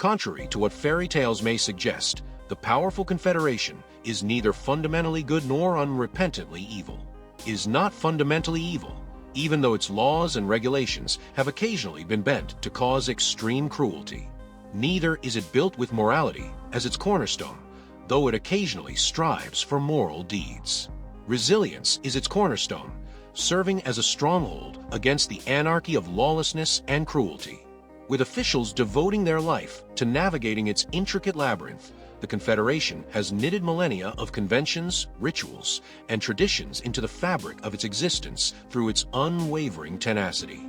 Contrary to what fairy tales may suggest, the powerful Confederation is neither fundamentally good nor unrepentantly evil. It is not fundamentally evil, even though its laws and regulations have occasionally been bent to cause extreme cruelty. Neither is it built with morality as its cornerstone, though it occasionally strives for moral deeds. Resilience is its cornerstone, serving as a stronghold against the anarchy of lawlessness and cruelty. With officials devoting their life to navigating its intricate labyrinth, the Confederation has knitted millennia of conventions, rituals, and traditions into the fabric of its existence through its unwavering tenacity.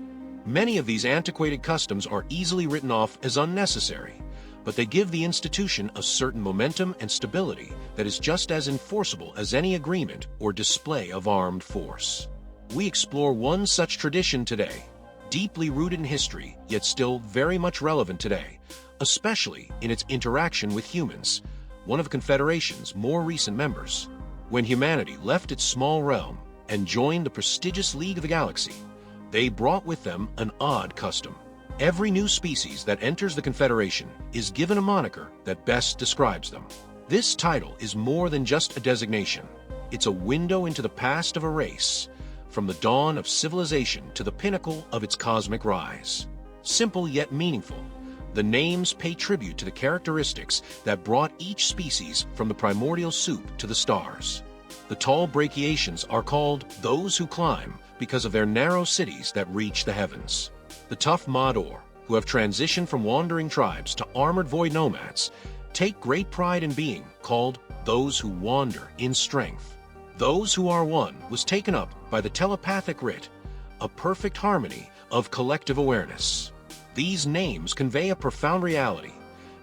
Many of these antiquated customs are easily written off as unnecessary, but they give the institution a certain momentum and stability that is just as enforceable as any agreement or display of armed force. We explore one such tradition today, deeply rooted in history, yet still very much relevant today, especially in its interaction with humans, one of the Confederation's more recent members. When humanity left its small realm and joined the prestigious League of the Galaxy, they brought with them an odd custom. Every new species that enters the Confederation is given a moniker that best describes them. This title is more than just a designation. It's a window into the past of a race, from the dawn of civilization to the pinnacle of its cosmic rise. Simple yet meaningful, the names pay tribute to the characteristics that brought each species from the primordial soup to the stars. The tall brachiaceans are called those who climb because of their narrow cities that reach the heavens. The tough Mador, who have transitioned from wandering tribes to armored void nomads, take great pride in being called those who wander in strength. Those who are one was taken up by the telepathic writ, a perfect harmony of collective awareness. These names convey a profound reality,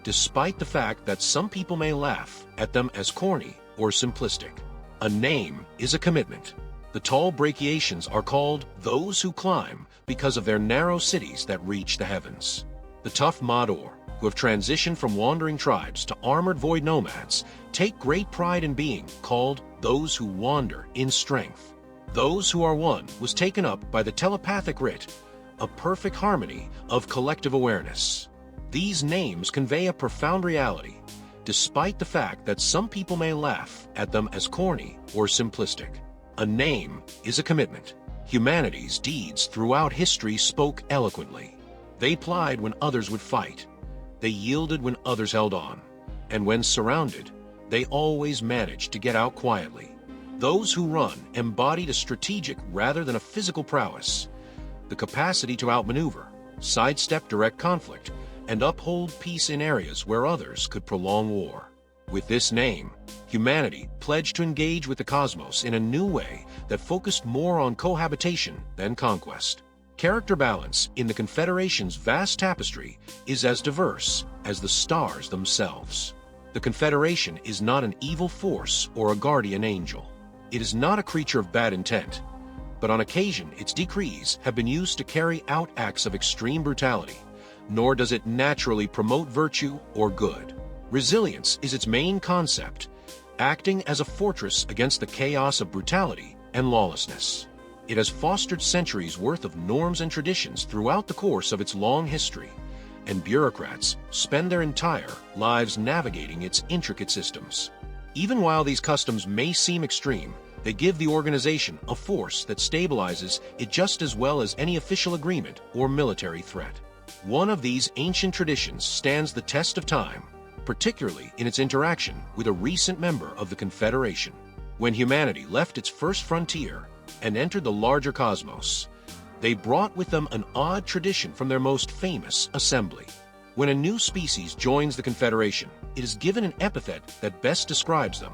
despite the fact that some people may laugh at them as corny or simplistic. A name is a commitment. The tall brachiaceans are called those who climb because of their narrow cities that reach the heavens. The tough Mador, who have transitioned from wandering tribes to armored void nomads, take great pride in being called those who wander in strength. Those who are one was taken up by the telepathic writ, a perfect harmony of collective awareness. These names convey a profound reality, despite the fact that some people may laugh at them as corny or simplistic. A name is a commitment. Humanity's deeds throughout history spoke eloquently. They plied when others would fight. They yielded when others held on. And when surrounded, they always managed to get out quietly. Those who run embodied a strategic rather than a physical prowess, the capacity to outmaneuver, sidestep direct conflict, and uphold peace in areas where others could prolong war. With this name, humanity pledged to engage with the cosmos in a new way that focused more on cohabitation than conquest. Character balance in the Confederation's vast tapestry is as diverse as the stars themselves. The Confederation is not an evil force or a guardian angel. It is not a creature of bad intent, but on occasion its decrees have been used to carry out acts of extreme brutality, nor does it naturally promote virtue or good. Resilience is its main concept, acting as a fortress against the chaos of brutality and lawlessness. It has fostered centuries' worth of norms and traditions throughout the course of its long history, and bureaucrats spend their entire lives navigating its intricate systems. Even while these customs may seem extreme, they give the organization a force that stabilizes it just as well as any official agreement or military threat. One of these ancient traditions stands the test of time, particularly in its interaction with a recent member of the Confederation. When humanity left its first frontier and entered the larger cosmos, they brought with them an odd tradition from their most famous assembly. When a new species joins the Confederation, it is given an epithet that best describes them,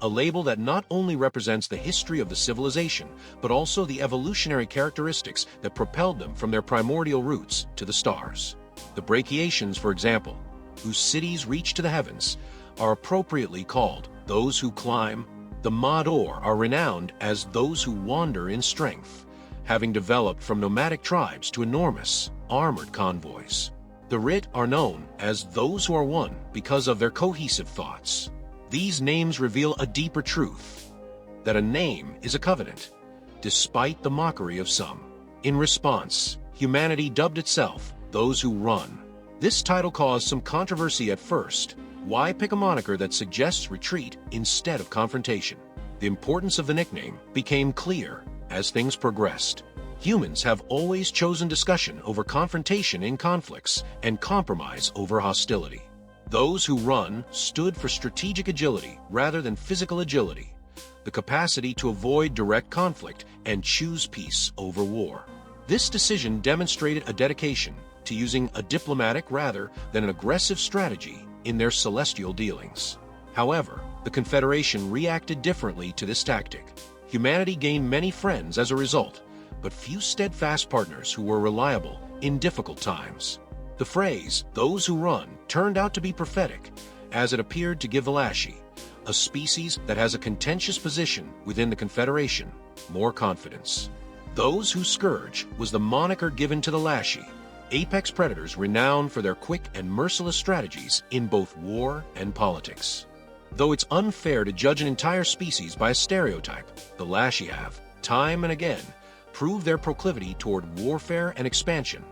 a label that not only represents the history of the civilization, but also the evolutionary characteristics that propelled them from their primordial roots to the stars. The brachiaceans, for example, whose cities reach to the heavens, are appropriately called those who climb. The Mador are renowned as those who wander in strength, having developed from nomadic tribes to enormous, armored convoys. The Writ are known as those who are one because of their cohesive thoughts. These names reveal a deeper truth, that a name is a covenant, despite the mockery of some. In response, humanity dubbed itself those who run. This title caused some controversy at first. Why pick a moniker that suggests retreat instead of confrontation? The importance of the nickname became clear as things progressed. Humans have always chosen discussion over confrontation in conflicts and compromise over hostility. Those who run stood for strategic agility rather than physical agility, the capacity to avoid direct conflict and choose peace over war. This decision demonstrated a dedication to using a diplomatic rather than an aggressive strategy in their celestial dealings. However, the Confederation reacted differently to this tactic. Humanity gained many friends as a result, but few steadfast partners who were reliable in difficult times. The phrase, "those who run," turned out to be prophetic, as it appeared to give the Lashi, a species that has a contentious position within the Confederation, more confidence. Those who scourge was the moniker given to the Lashi, apex predators renowned for their quick and merciless strategies in both war and politics. Though it's unfair to judge an entire species by a stereotype, the Lashi have, time and again, proved their proclivity toward warfare and expansion,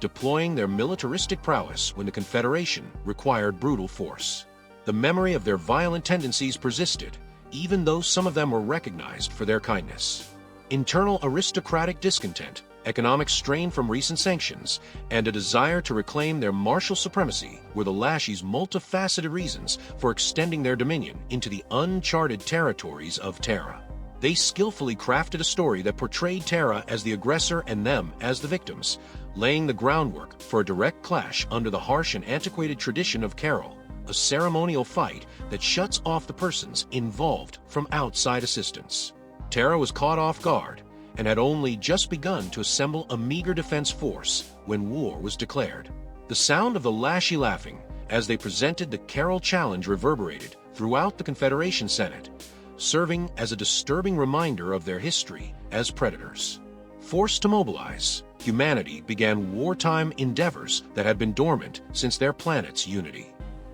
deploying their militaristic prowess when the Confederation required brutal force. The memory of their violent tendencies persisted, even though some of them were recognized for their kindness. Internal aristocratic discontent, economic strain from recent sanctions, and a desire to reclaim their martial supremacy were the Lashi's multifaceted reasons for extending their dominion into the uncharted territories of Terra. They skillfully crafted a story that portrayed Terra as the aggressor and them as the victims, laying the groundwork for a direct clash under the harsh and antiquated tradition of Carol, a ceremonial fight that shuts off the persons involved from outside assistance. Terra was caught off guard and had only just begun to assemble a meager defense force when war was declared. The sound of the Lashi laughing as they presented the Carol challenge reverberated throughout the Confederation Senate, serving as a disturbing reminder of their history as predators. Forced to mobilize, humanity began wartime endeavors that had been dormant since their planet's unity.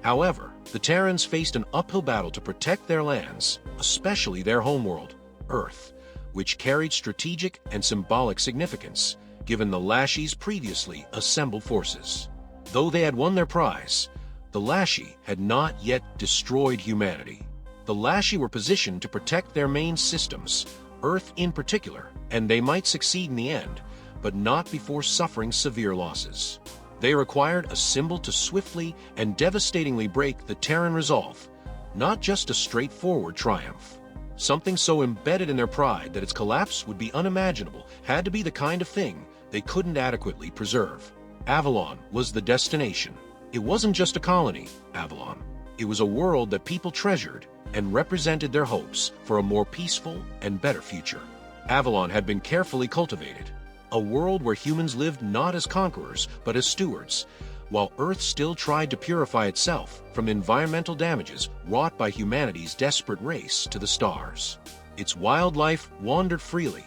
However, the Terrans faced an uphill battle to protect their lands, especially their homeworld, Earth, which carried strategic and symbolic significance, given the Lashi's previously assembled forces. Though they had won their prize, the Lashi had not yet destroyed humanity. The Lashi were positioned to protect their main systems, Earth in particular, and they might succeed in the end, but not before suffering severe losses. They required a symbol to swiftly and devastatingly break the Terran resolve, not just a straightforward triumph. Something so embedded in their pride that its collapse would be unimaginable had to be the kind of thing they couldn't adequately preserve. Avalon was the destination. It wasn't just a colony, Avalon. It was a world that people treasured and represented their hopes for a more peaceful and better future. Avalon had been carefully cultivated, a world where humans lived not as conquerors but as stewards, while Earth still tried to purify itself from environmental damages wrought by humanity's desperate race to the stars. Its wildlife wandered freely,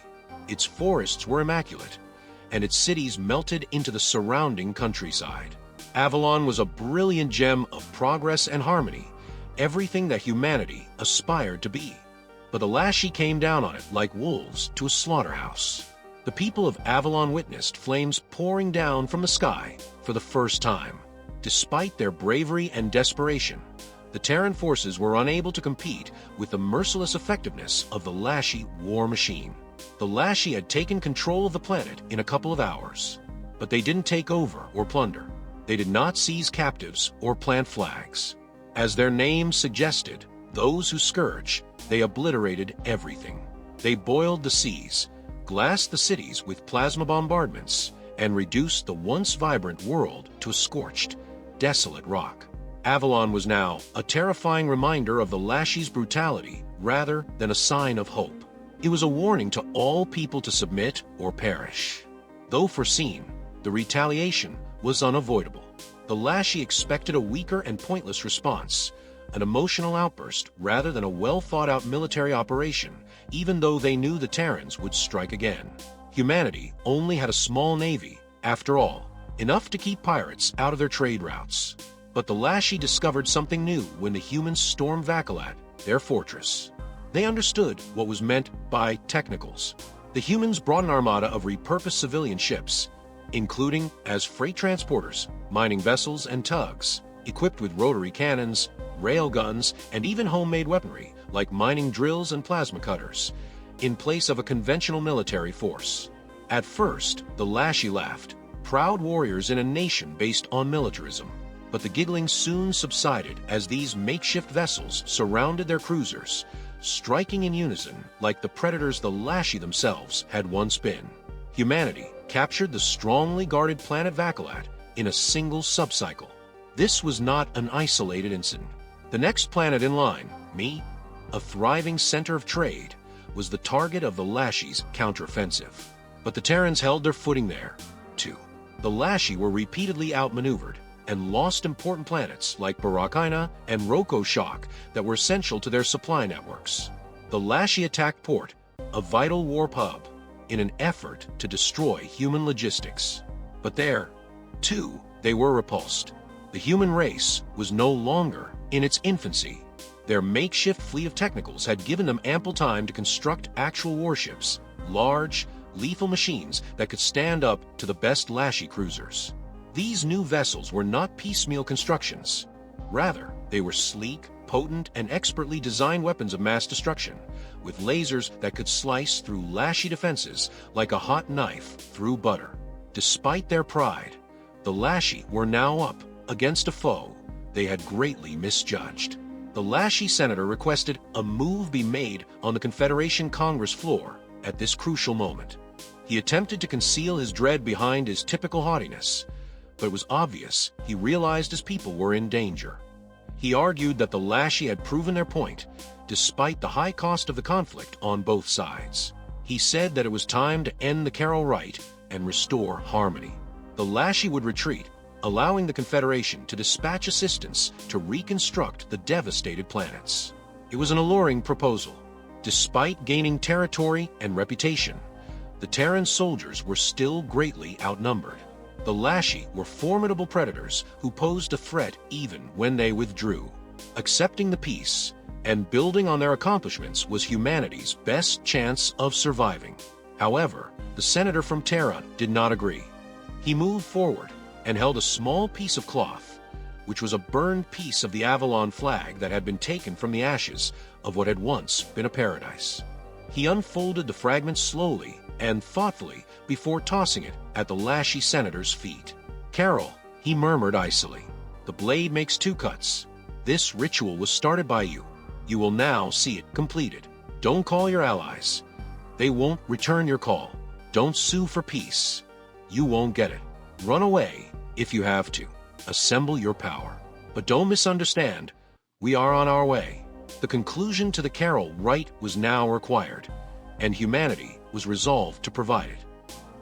its forests were immaculate, and its cities melted into the surrounding countryside. Avalon was a brilliant gem of progress and harmony, everything that humanity aspired to be. But the Lashi came down on it like wolves to a slaughterhouse. The people of Avalon witnessed flames pouring down from the sky for the first time. Despite their bravery and desperation, the Terran forces were unable to compete with the merciless effectiveness of the Lashi war machine. The Lashi had taken control of the planet in a couple of hours, but they didn't take over or plunder. They did not seize captives or plant flags. As their name suggested, those who scourge, they obliterated everything. They boiled the seas, glassed the cities with plasma bombardments, and reduced the once vibrant world to a scorched, desolate rock. Avalon was now a terrifying reminder of the Lashi's brutality rather than a sign of hope. It was a warning to all people to submit or perish. Though foreseen, the retaliation was unavoidable. The Lashi expected a weaker and pointless response, an emotional outburst rather than a well-thought-out military operation, even though they knew the Terrans would strike again. Humanity only had a small navy, after all, enough to keep pirates out of their trade routes. But the Lashi discovered something new when the humans stormed Vacalat, their fortress. They understood what was meant by technicals. The humans brought an armada of repurposed civilian ships, including as freight transporters, mining vessels, and tugs, equipped with rotary cannons, rail guns, and even homemade weaponry like mining drills and plasma cutters, in place of a conventional military force. At first, the Lashi laughed, proud warriors in a nation based on militarism. But the giggling soon subsided as these makeshift vessels surrounded their cruisers, striking in unison like the predators the Lashi themselves had once been. Humanity captured the strongly guarded planet Vacalat in a single subcycle. This was not an isolated incident. The next planet in line, me, a thriving center of trade, was the target of the Lashi's counteroffensive. But the Terrans held their footing there, too. The Lashi were repeatedly outmaneuvered and lost important planets like Barakaina and Roko Shock that were essential to their supply networks. The Lashi attacked Port, a vital warp hub, in an effort to destroy human logistics. But there, too, they were repulsed. The human race was no longer in its infancy. Their makeshift fleet of technicals had given them ample time to construct actual warships, large, lethal machines that could stand up to the best Lashi cruisers. These new vessels were not piecemeal constructions. Rather, they were sleek, potent, and expertly designed weapons of mass destruction, with lasers that could slice through Lashi defenses like a hot knife through butter. Despite their pride, the Lashi were now up against a foe they had greatly misjudged. The Lashi senator requested a move be made on the Confederation Congress floor at this crucial moment. He attempted to conceal his dread behind his typical haughtiness, but it was obvious he realized his people were in danger. He argued that the Lashi had proven their point, despite the high cost of the conflict on both sides. He said that it was time to end the Carol right and restore harmony. The Lashi would retreat, allowing the Confederation to dispatch assistance to reconstruct the devastated planets. It was an alluring proposal. Despite gaining territory and reputation, the Terran soldiers were still greatly outnumbered. The Lashi were formidable predators who posed a threat even when they withdrew. Accepting the peace and building on their accomplishments was humanity's best chance of surviving. However, the senator from Terra did not agree. He moved forward and held a small piece of cloth, which was a burned piece of the Avalon flag that had been taken from the ashes of what had once been a paradise. He unfolded the fragment slowly and thoughtfully before tossing it at the Lashi senator's feet. "Carol," he murmured icily, "the blade makes two cuts. This ritual was started by you. You will now see it completed. Don't call your allies. They won't return your call. Don't sue for peace. You won't get it. Run away if you have to. Assemble your power. But don't misunderstand. We are on our way." The conclusion to the Carol right was now required, and humanity was resolved to provide it.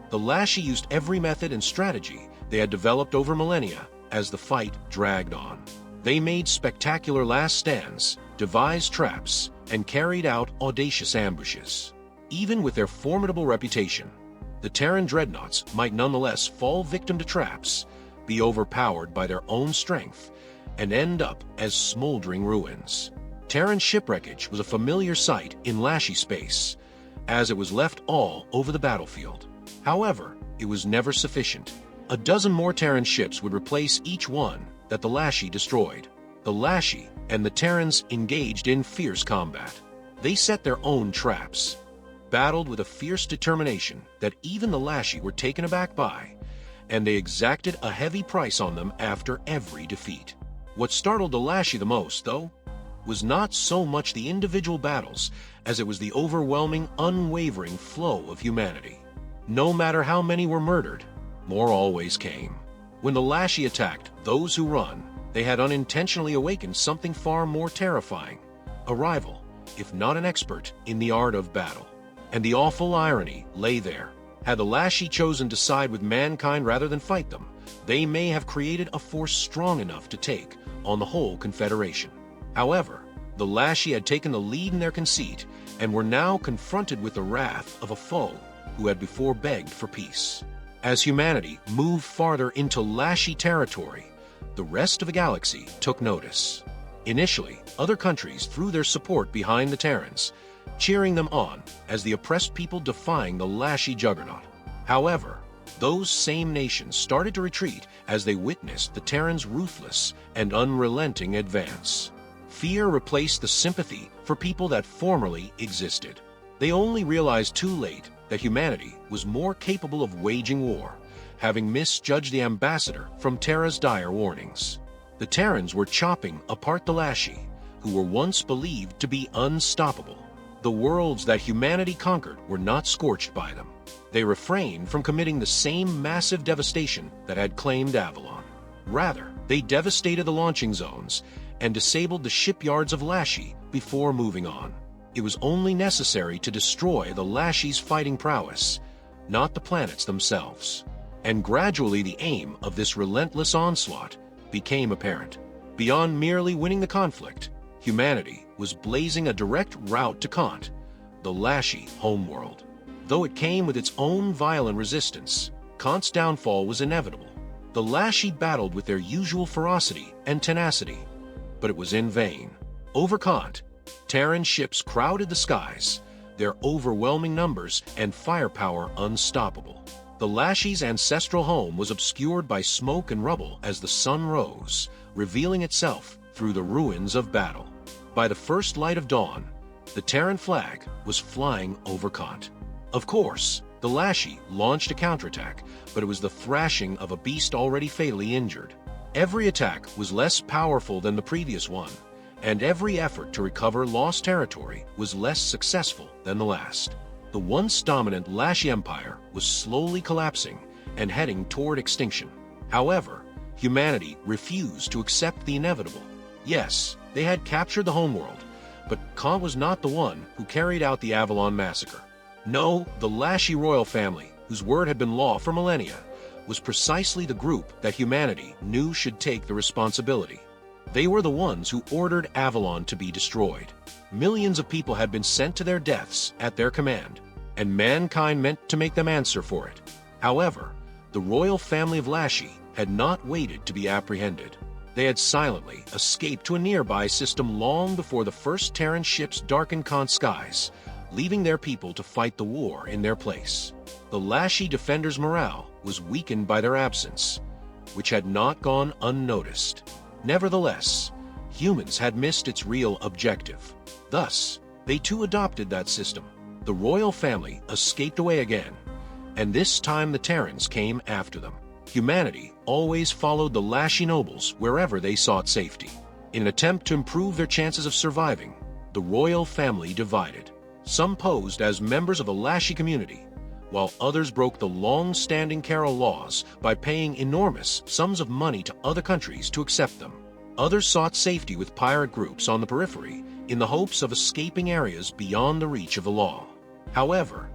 The Lashi used every method and strategy they had developed over millennia as the fight dragged on. They made spectacular last stands, devised traps, and carried out audacious ambushes. Even with their formidable reputation, the Terran dreadnoughts might nonetheless fall victim to traps, be overpowered by their own strength, and end up as smoldering ruins. Terran shipwreckage was a familiar sight in Lashi space, as it was left all over the battlefield. However, it was never sufficient. A dozen more Terran ships would replace each one that the Lashi destroyed. The Lashi and the Terrans engaged in fierce combat. They set their own traps, battled with a fierce determination that even the Lashi were taken aback by, and they exacted a heavy price on them after every defeat. What startled the Lashi the most, though, was not so much the individual battles as it was the overwhelming, unwavering flow of humanity. No matter how many were murdered, more always came. When the Lashi attacked those who run, they had unintentionally awakened something far more terrifying, a rival, if not an expert, in the art of battle. And the awful irony lay there. Had the Lashi chosen to side with mankind rather than fight them, they may have created a force strong enough to take on the whole Confederation. However, the Lashi had taken the lead in their conceit and were now confronted with the wrath of a foe who had before begged for peace. As humanity moved farther into Lashi territory, the rest of the galaxy took notice. Initially, other countries threw their support behind the Terrans, cheering them on as the oppressed people defying the Lashi juggernaut. However, Those same nations started to retreat as they witnessed the Terrans' ruthless and unrelenting advance. Fear replaced the sympathy for people that formerly existed. They only realized too late that humanity was more capable of waging war, having misjudged the ambassador from Terra's dire warnings. The Terrans were chopping apart the Lashi, who were once believed to be unstoppable. The worlds that humanity conquered were not scorched by them. They refrained from committing the same massive devastation that had claimed Avalon. Rather, they devastated the launching zones and disabled the shipyards of Lashi before moving on. It was only necessary to destroy the Lashi's fighting prowess, not the planets themselves. And gradually the aim of this relentless onslaught became apparent. Beyond merely winning the conflict, humanity was blazing a direct route to Kant, the Lashi homeworld. Though it came with its own violent resistance, Kant's downfall was inevitable. The Lashi battled with their usual ferocity and tenacity, but it was in vain. Over Kant, Terran ships crowded the skies, their overwhelming numbers and firepower unstoppable. The Lashi's ancestral home was obscured by smoke and rubble as the sun rose, revealing itself through the ruins of battle. By the first light of dawn, the Terran flag was flying over Kant. Of course, the Lashi launched a counterattack, but it was the thrashing of a beast already fatally injured. Every attack was less powerful than the previous one, and every effort to recover lost territory was less successful than the last. The once dominant Lashi Empire was slowly collapsing and heading toward extinction. However, humanity refused to accept the inevitable. Yes, they had captured the homeworld, but Kant was not the one who carried out the Avalon massacre. No, the Lashi royal family, whose word had been law for millennia, was precisely the group that humanity knew should take the responsibility. They were the ones who ordered Avalon to be destroyed. Millions of people had been sent to their deaths at their command, and mankind meant to make them answer for it. However, the royal family of Lashi had not waited to be apprehended. They had silently escaped to a nearby system long before the first Terran ships darkened Kant's skies, leaving their people to fight the war in their place. The Lashi defenders' morale was weakened by their absence, which had not gone unnoticed. Nevertheless, humans had missed its real objective. Thus, they too adopted that system. The royal family escaped away again, and this time the Terrans came after them. Humanity always followed the Lashi nobles wherever they sought safety. In an attempt to improve their chances of surviving, the royal family divided. Some posed as members of the Lashi community, while others broke the long-standing Carol laws by paying enormous sums of money to other countries to accept them. Others sought safety with pirate groups on the periphery in the hopes of escaping areas beyond the reach of the law. However,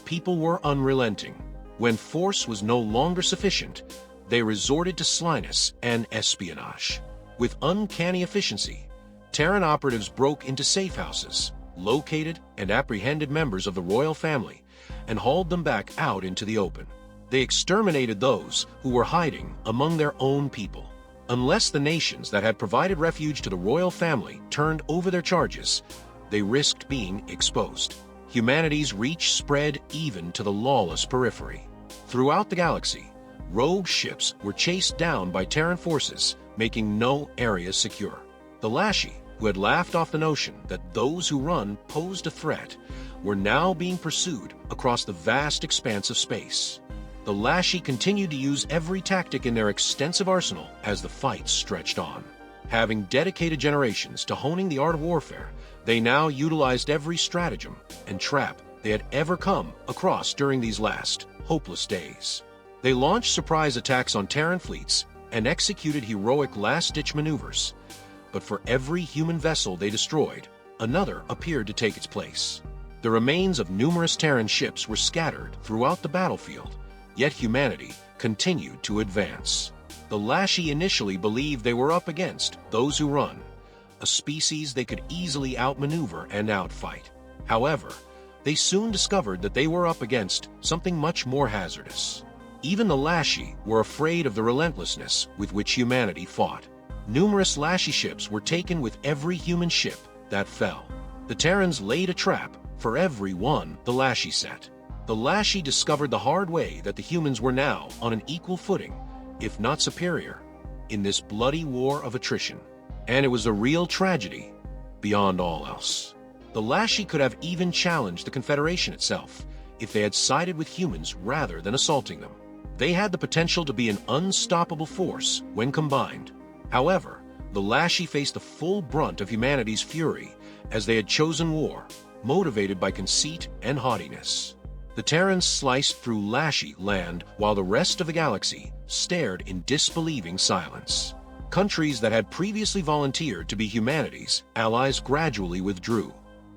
people were unrelenting. When force was no longer sufficient, they resorted to slyness and espionage. With uncanny efficiency, Terran operatives broke into safe houses, located and apprehended members of the royal family, and hauled them back out into the open. They exterminated those who were hiding among their own people. Unless the nations that had provided refuge to the royal family turned over their charges, they risked being exposed. Humanity's reach spread even to the lawless periphery. Throughout the galaxy, rogue ships were chased down by Terran forces, making no area secure. The Lashi, who had laughed off the notion that those who run posed a threat, were now being pursued across the vast expanse of space. The Lashi continued to use every tactic in their extensive arsenal as the fight stretched on. Having dedicated generations to honing the art of warfare, they now utilized every stratagem and trap they had ever come across during these last, hopeless days. They launched surprise attacks on Terran fleets and executed heroic last-ditch maneuvers. But for every human vessel they destroyed, another appeared to take its place. The remains of numerous Terran ships were scattered throughout the battlefield, yet humanity continued to advance. The Lashi initially believed they were up against those who run, a species they could easily outmaneuver and outfight. However, they soon discovered that they were up against something much more hazardous. Even the Lashi were afraid of the relentlessness with which humanity fought. Numerous Lashi ships were taken with every human ship that fell. The Terrans laid a trap for every one the Lashi set. The Lashi discovered the hard way that the humans were now on an equal footing, if not superior, in this bloody war of attrition. And it was a real tragedy, beyond all else. The Lashi could have even challenged the Confederation itself if they had sided with humans rather than assaulting them. They had the potential to be an unstoppable force when combined. However, the Lashi faced the full brunt of humanity's fury as they had chosen war, motivated by conceit and haughtiness. The Terrans sliced through Lashi land while the rest of the galaxy stared in disbelieving silence. Countries that had previously volunteered to be humanity's allies gradually withdrew.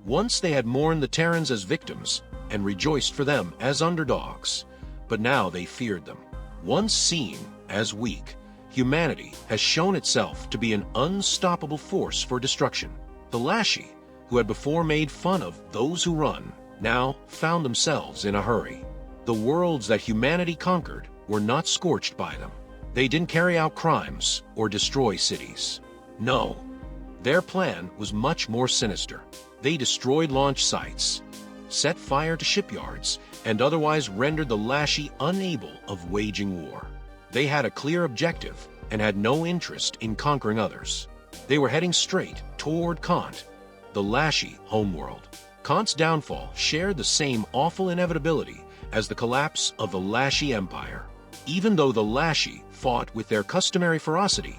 Once they had mourned the Terrans as victims and rejoiced for them as underdogs, but now they feared them. Once seen as weak, humanity has shown itself to be an unstoppable force for destruction. The Lashi, who had before made fun of those who run, now found themselves in a hurry. The worlds that humanity conquered were not scorched by them. They didn't carry out crimes or destroy cities. No, their plan was much more sinister. They destroyed launch sites, set fire to shipyards, and otherwise rendered the Lashi unable of waging war. They had a clear objective and had no interest in conquering others. They were heading straight toward Kant, the Lashi homeworld. Kant's downfall shared the same awful inevitability as the collapse of the Lashi Empire. Even though the Lashi fought with their customary ferocity,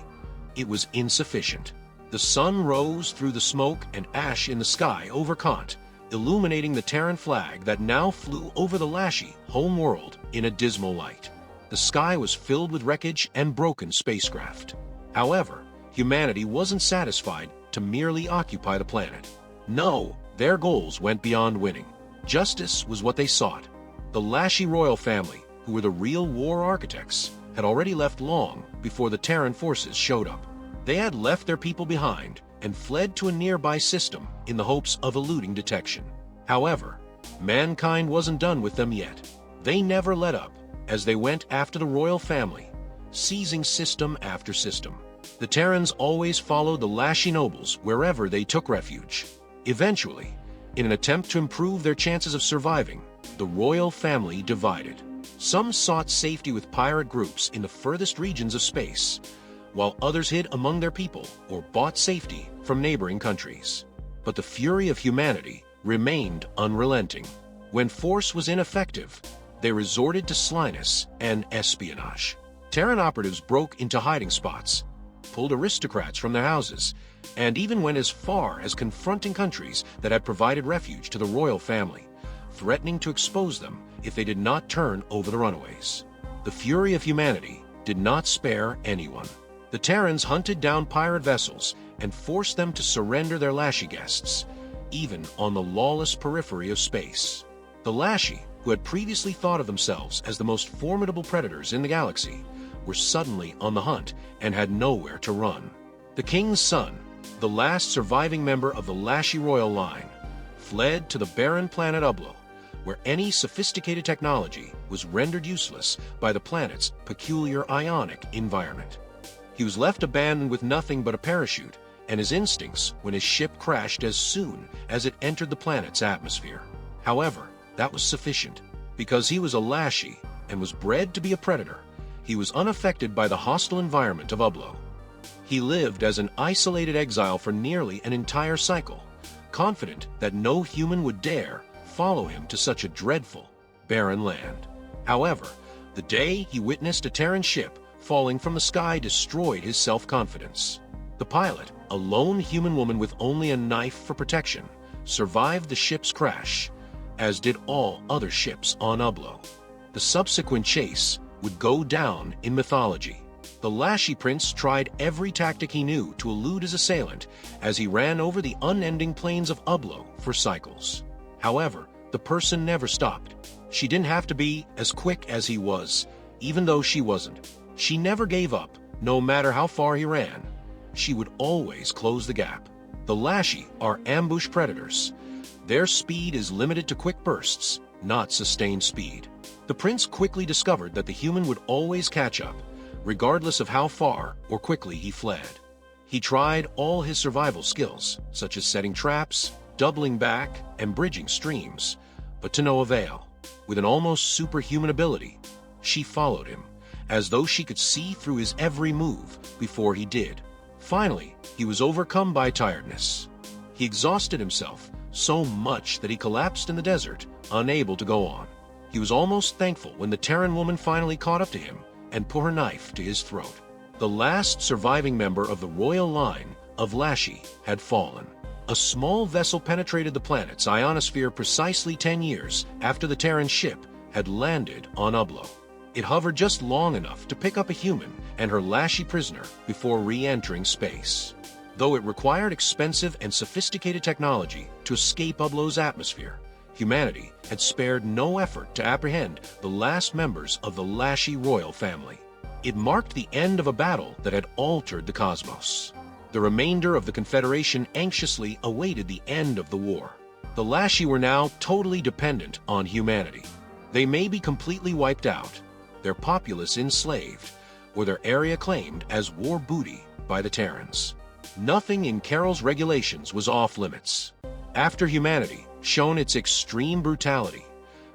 it was insufficient. The sun rose through the smoke and ash in the sky over Kant, illuminating the Terran flag that now flew over the Lashi homeworld in a dismal light. The sky was filled with wreckage and broken spacecraft. However, humanity wasn't satisfied to merely occupy the planet. No, their goals went beyond winning. Justice was what they sought. The Lashi royal family, who were the real war architects, had already left long before the Terran forces showed up. They had left their people behind and fled to a nearby system in the hopes of eluding detection. However, mankind wasn't done with them yet. They never let up as they went after the royal family, seizing system after system. The Terrans always followed the Lashi nobles wherever they took refuge. Eventually, in an attempt to improve their chances of surviving, the royal family divided. Some sought safety with pirate groups in the furthest regions of space, while others hid among their people or bought safety from neighboring countries. But the fury of humanity remained unrelenting. When force was ineffective, they resorted to slyness and espionage. Terran operatives broke into hiding spots, pulled aristocrats from their houses, and even went as far as confronting countries that had provided refuge to the royal family, threatening to expose them if they did not turn over the runaways. The fury of humanity did not spare anyone. The Terrans hunted down pirate vessels and forced them to surrender their Lashi guests, even on the lawless periphery of space. The Lashi, who had previously thought of themselves as the most formidable predators in the galaxy, were suddenly on the hunt and had nowhere to run. The king's son, the last surviving member of the Lashi royal line, fled to the barren planet Ublo, where any sophisticated technology was rendered useless by the planet's peculiar ionic environment. He was left abandoned with nothing but a parachute and his instincts when his ship crashed as soon as it entered the planet's atmosphere. However, that was sufficient. Because he was a Lashi and was bred to be a predator, he was unaffected by the hostile environment of Ublo. He lived as an isolated exile for nearly an entire cycle, confident that no human would dare follow him to such a dreadful, barren land. However, the day he witnessed a Terran ship falling from the sky destroyed his self-confidence. The pilot, a lone human woman with only a knife for protection, survived the ship's crash, as did all other ships on Ublo. The subsequent chase would go down in mythology. The Lashi prince tried every tactic he knew to elude his assailant as he ran over the unending plains of Ublo for cycles. However, the person never stopped. She didn't have to be as quick as he was, even though she wasn't. She never gave up, no matter how far he ran. She would always close the gap. The Lashi are ambush predators. Their speed is limited to quick bursts, not sustained speed. The prince quickly discovered that the human would always catch up, regardless of how far or quickly he fled. He tried all his survival skills, such as setting traps, doubling back, and bridging streams, but to no avail. With an almost superhuman ability, she followed him, as though she could see through his every move before he did. Finally, he was overcome by tiredness. He exhausted himself so much that he collapsed in the desert, unable to go on. He was almost thankful when the Terran woman finally caught up to him and put her knife to his throat. The last surviving member of the royal line of Lashi had fallen. A small vessel penetrated the planet's ionosphere precisely 10 years after the Terran ship had landed on Ublo. It hovered just long enough to pick up a human and her Lashi prisoner before re-entering space. Though it required expensive and sophisticated technology to escape Ublo's atmosphere, humanity had spared no effort to apprehend the last members of the Lashi royal family. It marked the end of a battle that had altered the cosmos. The remainder of the Confederation anxiously awaited the end of the war. The Lashi were now totally dependent on humanity. They may be completely wiped out, their populace enslaved, or their area claimed as war booty by the Terrans. Nothing in Carol's regulations was off-limits. After humanity shown its extreme brutality,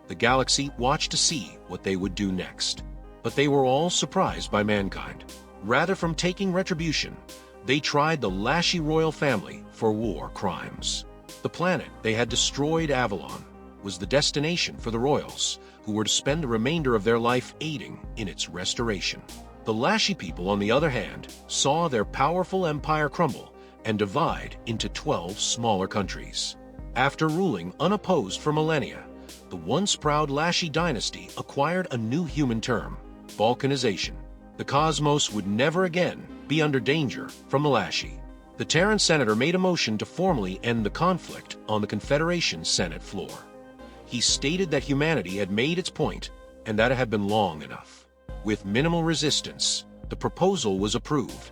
the galaxy watched to see what they would do next. But they were all surprised by mankind. Rather from taking retribution, they tried the Lashi royal family for war crimes. The planet they had destroyed, Avalon, was the destination for the royals, who were to spend the remainder of their life aiding in its restoration. The Lashi people, on the other hand, saw their powerful empire crumble and divide into 12 smaller countries. After ruling unopposed for millennia, the once proud Lashi dynasty acquired a new human term, balkanization. The cosmos would never again be under danger from the Lashi. The Terran senator made a motion to formally end the conflict on the Confederation's Senate floor. He stated that humanity had made its point and that it had been long enough. With minimal resistance, the proposal was approved,